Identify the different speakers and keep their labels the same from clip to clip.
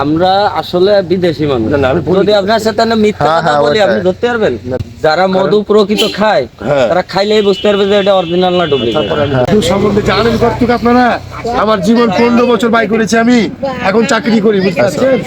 Speaker 1: আমরা আসলে বিদেশি মানুষ। যদি আপনার সাথে মিথ্যা কথা বলি আপনি ধরতে পারবেন? যারা মধু প্রকৃত খায় তারা খাইলেই বুঝতে পারবে যে এটা অরিজিনাল না ডুপ্লিকেট।
Speaker 2: সম্বন্ধে জানেন কতটুকু আপনারা? আমার জীবন 15 বছর বাই করেছি আমি, এখন চাকরি করি, বুঝতে পারছেন?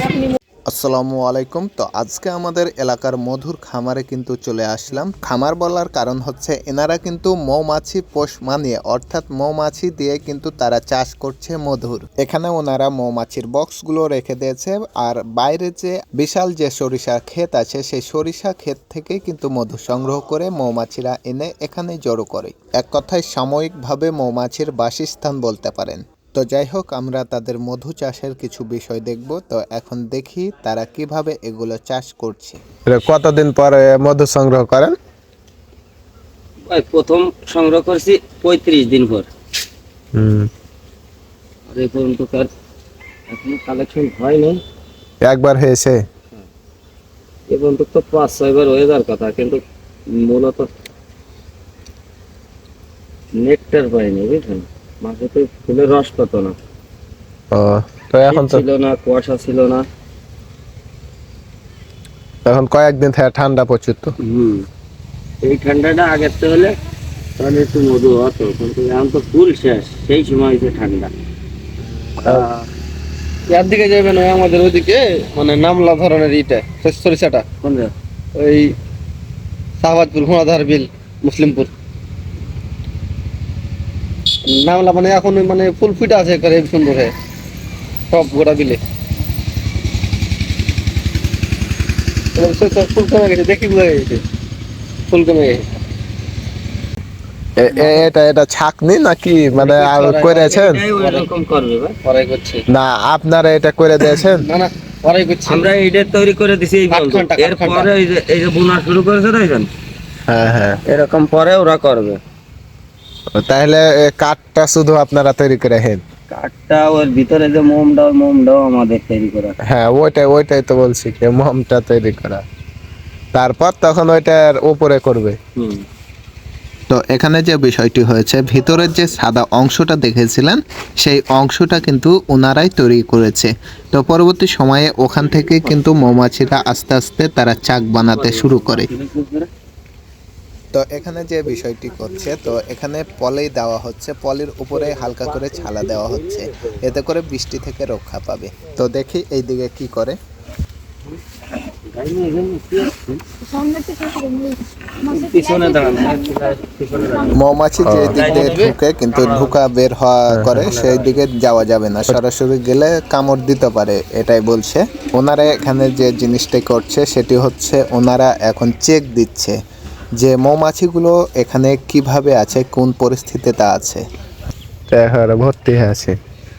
Speaker 3: আসসালামু আলাইকুম। তো আজকে আমাদের এলাকার মধুর খামারে কিন্তু চলে আসলাম। খামার বলার কারণ হচ্ছে এনারা কিন্তু মৌমাছি পোষ মানিয়ে, অর্থাৎ মৌমাছি দিয়ে কিন্তু তারা চাষ করছে মধুর। এখানে ওনারা মৌমাছির বক্সগুলো রেখে দিয়েছে, আর বাইরে যে বিশাল যে সরিষা ক্ষেত আছে সেই সরিষা ক্ষেত থেকে কিন্তু মধু সংগ্রহ করে মৌমাছিরা এনে এখানে জড়ো করে। এক কথায় সাময়িকভাবে মৌমাছির বাসস্থান বলতে পারেন। তো যাই হোক, আমরা তাদের মধু চাষের কিছু বিষয় দেখব। তো এখন দেখি তারা কিভাবে এগুলো চাষ করছে।
Speaker 4: কতদিন পরে মধু সংগ্রহ করেন?
Speaker 1: প্রথম সংগ্রহ করছি 35 দিন পর। আর এই পর্যন্ত তার এখনো কালেকশন হয়নি।
Speaker 4: একবার হয়েছে?
Speaker 1: এ পর্যন্ত তো 5-6 বার হয়ে যাওয়ার কথা, কিন্তু মূলত নেকটার পাইনি, বুঝলেন? মাঝে তো ফুলের রস পেত না।
Speaker 4: তো এখন তো
Speaker 1: ছিল না, কুয়াশা ছিল না।
Speaker 4: এখন কয়েকদিন থেকে ঠান্ডা প্রচুর। তো
Speaker 1: এই ঠান্ডাটা আগের তো হলে তাহলে একটু মধু হতো, কিন্তু এখন তো ফুল শেষ, সেই সময় হয়েছে ঠান্ডা।
Speaker 2: এর দিকে যাবেন ওই আমাদের ওইদিকে, মানে নামলা ধরনের ইটা সরিষাটা,
Speaker 1: কোন
Speaker 2: ওই শাহবাজপুর, ঘোড়াধার বিল, মুসলিমপুর নামলা, মানে এখন মানে ফুল ফুটে আছে করে সুন্দর হয়ে সব গোটা বিলে। ফুল কমে গেছে, দেখি বোঝা গেছে ফুল কমে গেছে।
Speaker 4: এটা ছাকনি নাকি, মানে আর করেছেন?
Speaker 1: এরকম করবে ভাই,
Speaker 2: পরে করছে
Speaker 4: না আপনারা এটা করে দিয়েছেন?
Speaker 2: না না, পরে করছে।
Speaker 1: আমরা এইটা তৈরি করে দিছি এই পর্যন্ত। এরপরে এই যে বোনা শুরু করেছে দেখেন,
Speaker 4: হ্যাঁ হ্যাঁ,
Speaker 1: এরকম পরে ওরা করবে।
Speaker 4: তাহলে কাঠটা শুধু আপনারা তৈরি করে হেন?
Speaker 1: কাঠটা ওর ভিতরে যে মোমটাও আমাদের তৈরি করা।
Speaker 4: হ্যাঁ, ওইটাই তো বলছি, কি মোমটা তৈরি করা, তারপর তখন ওইটার উপরে করবে।
Speaker 3: তো এখানে যে বিষয়টি হয়েছে, ভিতরের যে সাদা অংশটা দেখেছিলেন সেই অংশটা কিন্তু ওনারাই তৈরি করেছে। তো পরবর্তী সময়ে ওখান থেকে কিন্তু মৌমাছিরা আস্তে আস্তে তারা চাক বানাতে শুরু করে। তো এখানে যে বিষয়টি করছে, তো এখানে পলি দেওয়া হচ্ছে, পলির উপরে হালকা করে ছালা দেওয়া হচ্ছে, এতে করে বৃষ্টি থেকে রক্ষা পাবে। তো দেখি এইদিকে কি করে। মৌমাছি যে দিক দিয়ে ঢুকে কিন্তু ঢুকা বের হওয়া করে, সেই দিকে যাওয়া যাবে না, সরাসরি গেলে কামড় দিতে পারে, এটাই বলছে। ওনারা এখানে যে জিনিসটা করছে সেটি হচ্ছে ওনারা এখন চেক দিচ্ছে যে মৌমাছিগুলো এখানে কিভাবে আছে, কোন পরিস্থিতিতে আছে।
Speaker 4: ভর্তি আছে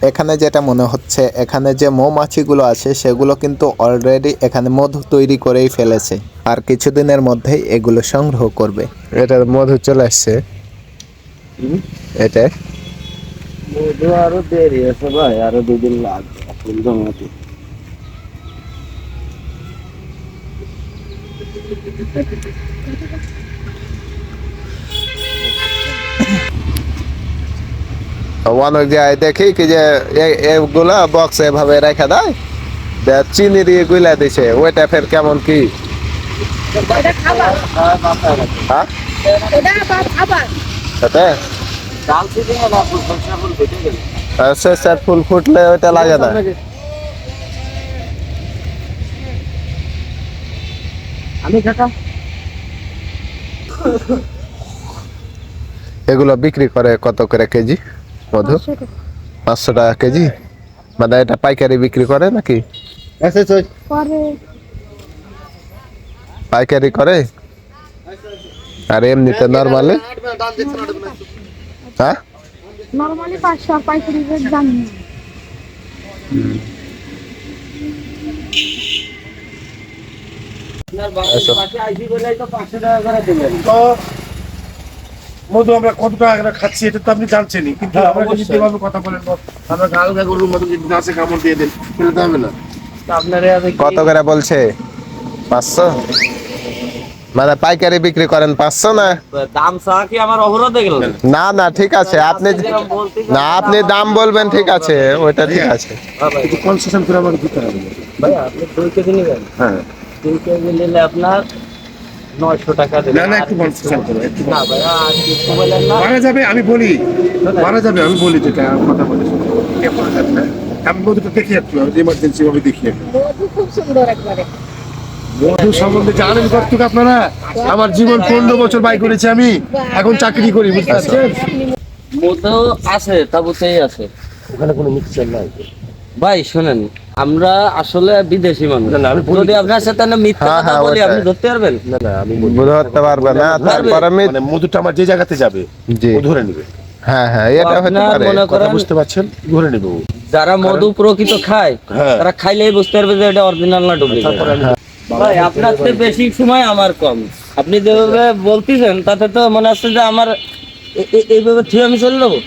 Speaker 3: এখানে যেটা মনে হচ্ছে, এখানে যে মৌমাছিগুলো আছে সেগুলো কিন্তু অলরেডি এখানে মধু তৈরি করেই ফেলেছে, আর কিছুদিনের মধ্যেই এগুলো সংগ্রহ করবে।
Speaker 4: এটা মধু চলে আসছে, এটা
Speaker 1: মধু আরো দেরি আছে ভাই, আরো 2 দিন লাগবে ফুল জমাতে।
Speaker 4: অনেক জায়গায় দেখি কি যে এগুলা বক্স এভাবে রেখে দেয়, চিনি দিয়ে গুলা দিছে, ওইটা ফের কেমন কি? হ্যাঁ, স্যার ফুল ফুটলে ওইটা লাগে না। এগুলো বিক্রি করে কত করে কেজি মধু? 500 টাকা কেজি। মানে এটা পাইকারি বিক্রি করে নাকি? পাইকারি করে, আর এমনিতে নরমালি? হ্যাঁ,
Speaker 5: নরমালি 500, পাইকারি রেট জানি না।
Speaker 2: মধু আমরা কত টাকা করে খাচ্ছি এটা তো আপনি জানছেনই, কিন্তু আমরা যদি যেভাবে কথা বলেন, আমরা গালগা গরুর মতো যদি গাছে কামড় দিয়ে দেন সেটা তো হবে না।
Speaker 4: কত করে বলছে? 500? মানে পাইকারি বিক্রি করেন 500 না?
Speaker 1: দাম চা কি আমার অবরোধে গেল?
Speaker 4: না না, ঠিক আছে, আপনি না, আপনি দাম বলবেন, ঠিক আছে, ওইটা ঠিক আছে।
Speaker 2: একটু কনসেশন করে আমাকে দিতে হবে।
Speaker 1: ভাই আপনি 2 কেজি নেবেন,
Speaker 2: হ্যাঁ
Speaker 1: 3 কেজি নিলে আপনার 900 টাকা দেবেন।
Speaker 2: না না একটু কনসেশন করো একটু
Speaker 1: না ভাইয়া আর কিছু বলেন না।
Speaker 2: মারা যাবে আমি বলি আমি বলি যেটা কথা বলি কে মারা যাবে না আমি মধুটা দেখি একটু ইমার্জেন্সি ভাবে দেখি একটু।
Speaker 5: মধু খুব সুন্দর একবারে।
Speaker 2: মধু সম্বন্ধে জানেন কতটুকু আপনারা? আমার জীবন 15 বছর বাই করেছি আমি, এখন চাকরি করি, বুঝতে পারছেন?
Speaker 1: মধু আছে, তাবুতেই আছে।
Speaker 2: ওখানে কোনো মিক্সচার নাই।
Speaker 1: ভাই শুনেন, আমরা আসলে বিদেশি মানুষ।
Speaker 2: না, না, আমি বলি-
Speaker 1: যদি আপনার সাথে না মিথ্যা
Speaker 4: হ্যাঁ,
Speaker 1: কথা
Speaker 4: হ্যাঁ,
Speaker 1: বলি,
Speaker 4: ওটাই।
Speaker 1: আপনি ধরতে পারবেন?
Speaker 2: না না আমি
Speaker 4: বুঝতে পারবে না, তারপরে আমি
Speaker 2: মানে মধুটা আমার যে জায়গাতে যাবে
Speaker 4: জি
Speaker 2: ও ধরে নেবে,
Speaker 4: হ্যাঁ হ্যাঁ এটা হতে
Speaker 1: আপনার
Speaker 4: পারে।
Speaker 1: মনে
Speaker 2: কথা
Speaker 1: করেন
Speaker 2: বুঝতে পারছেন? ধরে নেবে ও।
Speaker 1: যারা মধু প্রকৃত খায়,
Speaker 2: হ্যাঁ।
Speaker 1: তারা খাইলেই বুঝতে পারবে যে এটা অরিজিনাল না ডুপ্লিকেট।
Speaker 2: তারপরে আমি
Speaker 1: ভাই আপনার চেয়ে বেশি সময় আমার কম। আপনি যেভাবে বলতেছেন তাতে তো মনে হচ্ছে যে আমার এইভাবে ঠিক আমি চলে যাবো।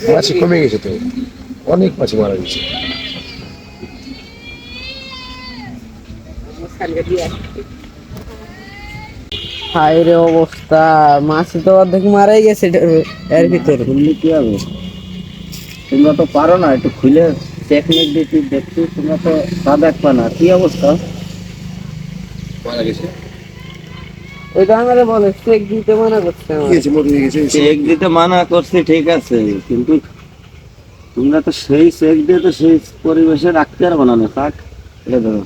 Speaker 2: মাছি কমে গেছে তো, অনেক মাছি মারা গেছে।
Speaker 6: হায় রে অবস্থা, মাছ তো অর্ধেক মারাই গেছে এর ভিতরে।
Speaker 1: খুললে কি হবে? তোমরা তো পারো না, একটু খুলে টেকনিক দিতে দেখছি, তোমরা তো তা দেখবা না। কি অবস্থা?
Speaker 2: মারা গেছে।
Speaker 6: ওইটা আমারে বলে চেক দিতে মানা করছে
Speaker 2: কি
Speaker 6: আমার।
Speaker 2: হয়েছে? মধু হয়ে গেছে।
Speaker 1: চেক দিতে মানা করছি ঠিক আছে, কিন্তু তোমরা তো সেই চেক দিয়ে তো সেই পরিবেশে রাখতে পারবো না। থাক, এটা ধরো।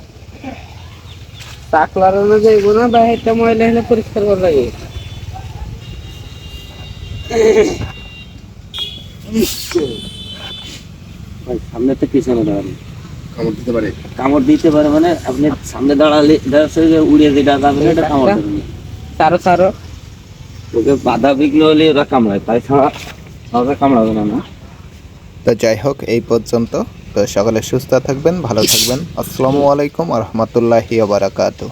Speaker 6: টাকলার যাইবো না, বাইরেটা ময়লা হলে পরিষ্কার করা লাগে।
Speaker 1: ভাই সামনে তো পিছনে দাঁড়ানো,
Speaker 2: কামড় দিতে পারে।
Speaker 1: কামড় দিতে পারে মানে আপনি সামনে দাঁড়ালে দেখা যে উড়িয়ে যেটা যাবে না, এটা কামড় দেবে না।
Speaker 6: সারো সারো।
Speaker 1: ওকে বাধা বিঘ্ন হলে ওরা কামড়ায়, তাই ছাড়া ওরা কামড়াবে না। না
Speaker 3: তো যাই হোক এই পর্যন্ত। তো সকলে সুস্থ থাকবেন, ভালো থাকবেন। আসসালামু আলাইকুম ওয়া রাহমাতুল্লাহি ওয়া বারাকাতুহু।